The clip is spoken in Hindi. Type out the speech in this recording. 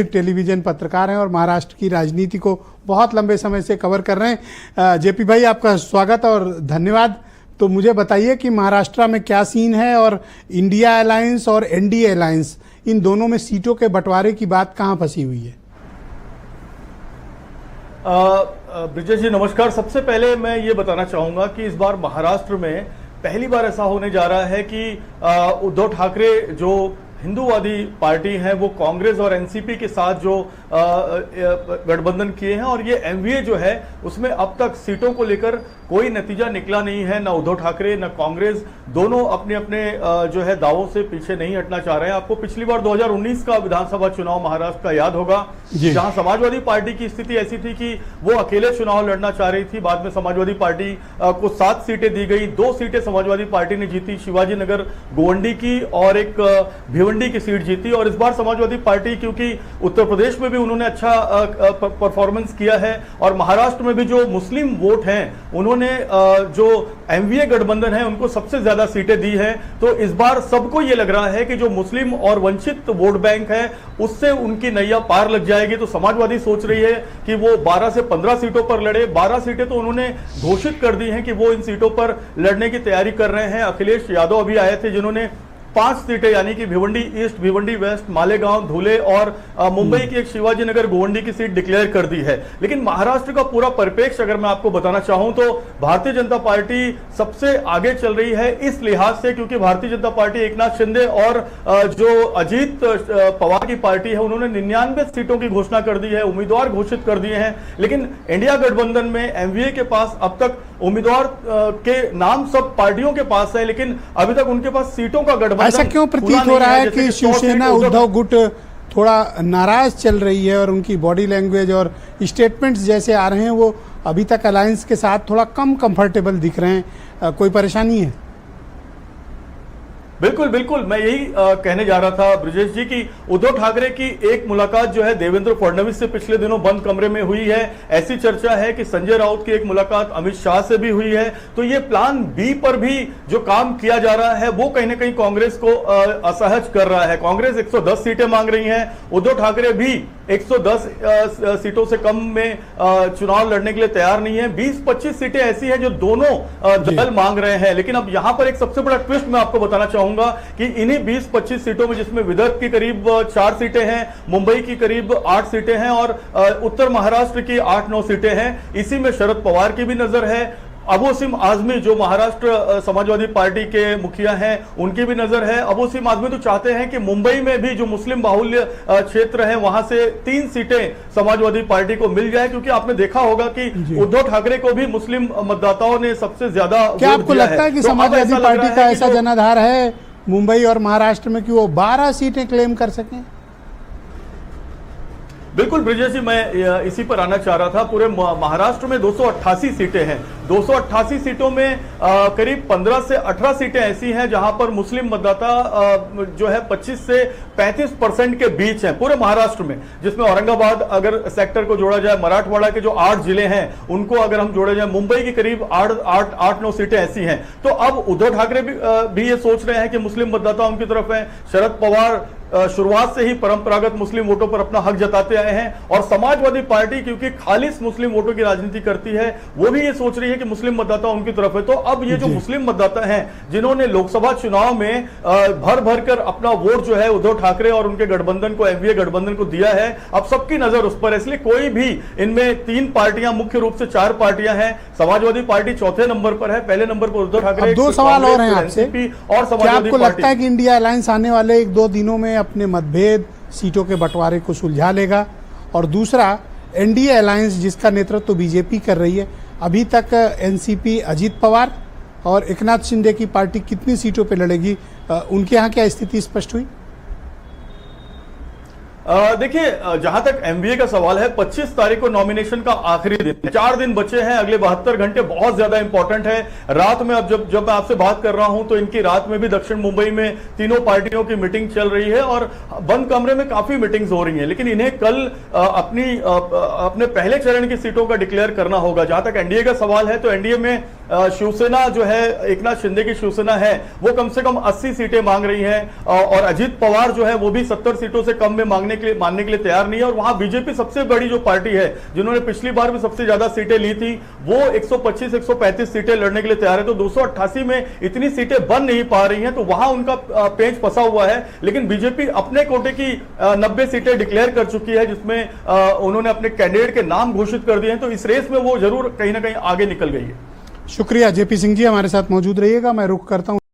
टेलीविजन पत्रकार हैं और महाराष्ट्र की राजनीति को बहुत लंबे समय से कवर कर रहे हैं। जेपी भाई, आपका स्वागत और धन्यवाद। तो मुझे बताइए कि महाराष्ट्र में क्या सीन है और इंडिया अलायंस और एनडीए अलायंस, इन दोनों में सीटों के बंटवारे की बात कहां फंसी हुई है? ब्रिजेश जी नमस्कार। सबसे पहले मैं ये बताना चाहूंगा कि इस बार महाराष्ट्र में पहली बार ऐसा होने जा रहा है कि उद्धव ठाकरे जो हिंदूवादी पार्टी है वो कांग्रेस और एनसीपी के साथ जो गठबंधन किए हैं, और ये एमवीए जो है उसमें अब तक सीटों को लेकर कोई नतीजा निकला नहीं है। ना उद्धव ठाकरे ना कांग्रेस, दोनों अपने अपने जो है दावों से पीछे नहीं हटना चाह रहे हैं। आपको पिछली बार 2019 का विधानसभा चुनाव महाराष्ट्र का याद होगा, जहां समाजवादी पार्टी की स्थिति ऐसी थी कि वो अकेले चुनाव लड़ना चाह रही थी। बाद में समाजवादी पार्टी को 7 सीटें दी गई, 2 सीटें समाजवादी पार्टी ने जीती, शिवाजी नगर गोवंडी की और एक भिवंडी की सीट जीती। और इस बार समाजवादी पार्टी, क्योंकि उत्तर प्रदेश में भी उन्होंने अच्छा परफॉर्मेंस किया है और महाराष्ट्र में भी जो मुस्लिम वोट हैं उन्होंने जो एमवीए गठबंधन है उनको सबसे ज्यादा सीटें दी हैं। तो इस बार सबको यह लग रहा है कि जो मुस्लिम और वंचित वोट बैंक है उससे उनकी नैया पार लग जाएगी। तो समाजवादी सोच रही है कि वो 12 से 15 सीटों पर लड़े। 12 सीटें तो उन्होंने घोषित कर दी हैं कि वो इन सीटों पर लड़ने की तैयारी कर रहे हैं। अखिलेश यादव अभी आए थे जिन्होंने 5 सीटें यानी कि भिवंडी ईस्ट, भिवंडी वेस्ट, मालेगांव, धुले और मुंबई की एक शिवाजी नगर गोवंडी की सीट डिक्लेयर कर दी है। लेकिन महाराष्ट्र का पूरा परिप्रेक्ष्य अगर मैं आपको बताना चाहूं तो भारतीय जनता पार्टी सबसे आगे चल रही है इस लिहाज से, क्योंकि भारतीय जनता पार्टी एकनाथ शिंदे और जो अजीत पवार की पार्टी है उन्होंने 99 सीटों की घोषणा कर दी है, उम्मीदवार घोषित कर दिए हैं। लेकिन इंडिया गठबंधन में एमवीए के पास अब तक उम्मीदवार के नाम सब पार्टियों के पास है, लेकिन अभी तक उनके पास सीटों का गठबंधन ऐसा क्यों प्रतीत हो रहा है कि शिवसेना उद्धव गुट थोड़ा नाराज चल रही है और उनकी बॉडी लैंग्वेज और स्टेटमेंट्स जैसे आ रहे हैं वो अभी तक अलायंस के साथ थोड़ा कम कंफर्टेबल दिख रहे हैं? कोई परेशानी है? बिल्कुल बिल्कुल, मैं यही कहने जा रहा था ब्रिजेश जी कि उद्धव ठाकरे की एक मुलाकात जो है देवेंद्र फडणवीस से पिछले दिनों बंद कमरे में हुई है। ऐसी चर्चा है कि संजय राउत की एक मुलाकात अमित शाह से भी हुई है। तो ये प्लान बी पर भी जो काम किया जा रहा है वो कहीं ना कहीं कांग्रेस को असहज कर रहा है। कांग्रेस 110 सीटें मांग रही है, उद्धव ठाकरे भी 110 सीटों से कम में चुनाव लड़ने के लिए तैयार नहीं है। 20-25 सीटें ऐसी हैं जो दोनों दल मांग रहे हैं। लेकिन अब यहां पर एक सबसे बड़ा ट्विस्ट मैं आपको बताना चाहूंगा कि इन्हीं 20-25 सीटों में, जिसमें विदर्भ की करीब 4 सीटें हैं, मुंबई की करीब 8 सीटें हैं और उत्तर महाराष्ट्र की 8-9 सीटें हैं, इसी में शरद पवार की भी नजर है। अबू-सिम आजमी जो महाराष्ट्र समाजवादी पार्टी के मुखिया हैं उनकी भी नजर है। अबू-सिम आजमी तो चाहते हैं कि मुंबई में भी जो मुस्लिम बाहुल्य क्षेत्र है वहां से 3 सीटें समाजवादी पार्टी को मिल जाए, क्योंकि आपने देखा होगा कि उद्धव ठाकरे को भी मुस्लिम मतदाताओं ने सबसे ज्यादा वोट दिया है। क्या आपको लगता है कि समाजवादी पार्टी का ऐसा जनाधार है मुंबई और महाराष्ट्र में कि वो 12 सीटें क्लेम कर सकें? बिल्कुल ब्रिजेश जी, मैं इसी पर आना चाह रहा था। पूरे महाराष्ट्र में 288 सीटें हैं। 288 सीटों में करीब 15 से 18 सीटें ऐसी हैं जहां पर मुस्लिम मतदाता जो है 25 से 35% के बीच हैं पूरे महाराष्ट्र में, जिसमें औरंगाबाद अगर सेक्टर को जोड़ा जाए, मराठवाड़ा के जो 8 जिले हैं उनको अगर हम जोड़े जाए, मुंबई की करीब 8-9 सीटें ऐसी हैं। तो अब उद्धव ठाकरे भी ये सोच रहे हैं कि मुस्लिम मतदाता उनकी तरफ है। शरद पवार शुरुआत से ही परंपरागत मुस्लिम वोटों पर अपना हक जताते आए हैं, और समाजवादी पार्टी क्योंकि खालिस मुस्लिम वोटों की राजनीति करती है वो भी ये सोच रही है कि मुस्लिम मतदाता उनकी तरफ है। तो अब ये जो मुस्लिम मतदाता हैं जिन्होंने लोकसभा चुनाव में भर भर कर अपना वोट जो है उद्धव ठाकरे और उनके गठबंधन को, एमवीए गठबंधन को दिया है, अब सबकी नजर उस पर है। इसलिए कोई भी इनमें 3 पार्टियां, मुख्य रूप से 4 पार्टियां हैं। समाजवादी पार्टी चौथे नंबर पर है, पहले नंबर पर उद्धव ठाकरे। 2 सवाल और हैं आपसे। और समाजवादी, आपको लगता है कि इंडिया अलायंस आने वाले 1-2 दिनों में अपने मतभेद, सीटों के बंटवारे को सुलझा लेगा? और दूसरा, एनडीए अलायंस जिसका नेतृत्व बीजेपी कर रही है, अभी तक एनसीपी अजीत पवार और एकनाथ शिंदे की पार्टी कितनी सीटों पे लड़ेगी? उनके यहाँ क्या स्थिति स्पष्ट हुई? देखिए, जहां तक एमबीए का सवाल है, 25 तारीख को नॉमिनेशन का आखिरी दिन, 4 दिन बचे हैं। अगले 72 घंटे बहुत ज्यादा इंपॉर्टेंट है। रात में, अब जब मैं आपसे बात कर रहा हूं तो इनकी रात में भी दक्षिण मुंबई में तीनों पार्टियों की मीटिंग चल रही है और बंद कमरे में काफी मीटिंग्स हो रही हैं। लेकिन इन्हें कल अपने पहले चरण की सीटों का डिक्लेयर करना होगा। जहां तक एनडीए का सवाल है तो एनडीए में शिवसेना जो है, एकनाथ शिंदे की शिवसेना है, वो कम से कम 80 सीटें मांग रही है और अजीत पवार जो है वो भी 70 सीटों से कम में मांगने मानने के लिए तैयार नहीं है। और वहां बीजेपी सबसे बड़ी जो पार्टी है, जिन्होंने पिछली बार भी सबसे ज्यादा सीटें ली थी, वो 125-135 सीटें लड़ने के लिए तैयार है। तो 288 में इतनी सीटें बन नहीं पा रही हैं, तो वहां उनका पेंच फंसा हुआ है। लेकिन बीजेपी अपने कोटे की 90 सीटें डिक्लेयर कर चुकी है, जिसमें उन्होंने अपने कैंडिडेट के नाम घोषित कर दिए हैं। तो इस रेस में वो जरूर कहीं ना कहीं आगे निकल गई है। शुक्रिया जेपी सिंह जी, हमारे साथ मौजूद रहिएगा। मैं रुख करता हूं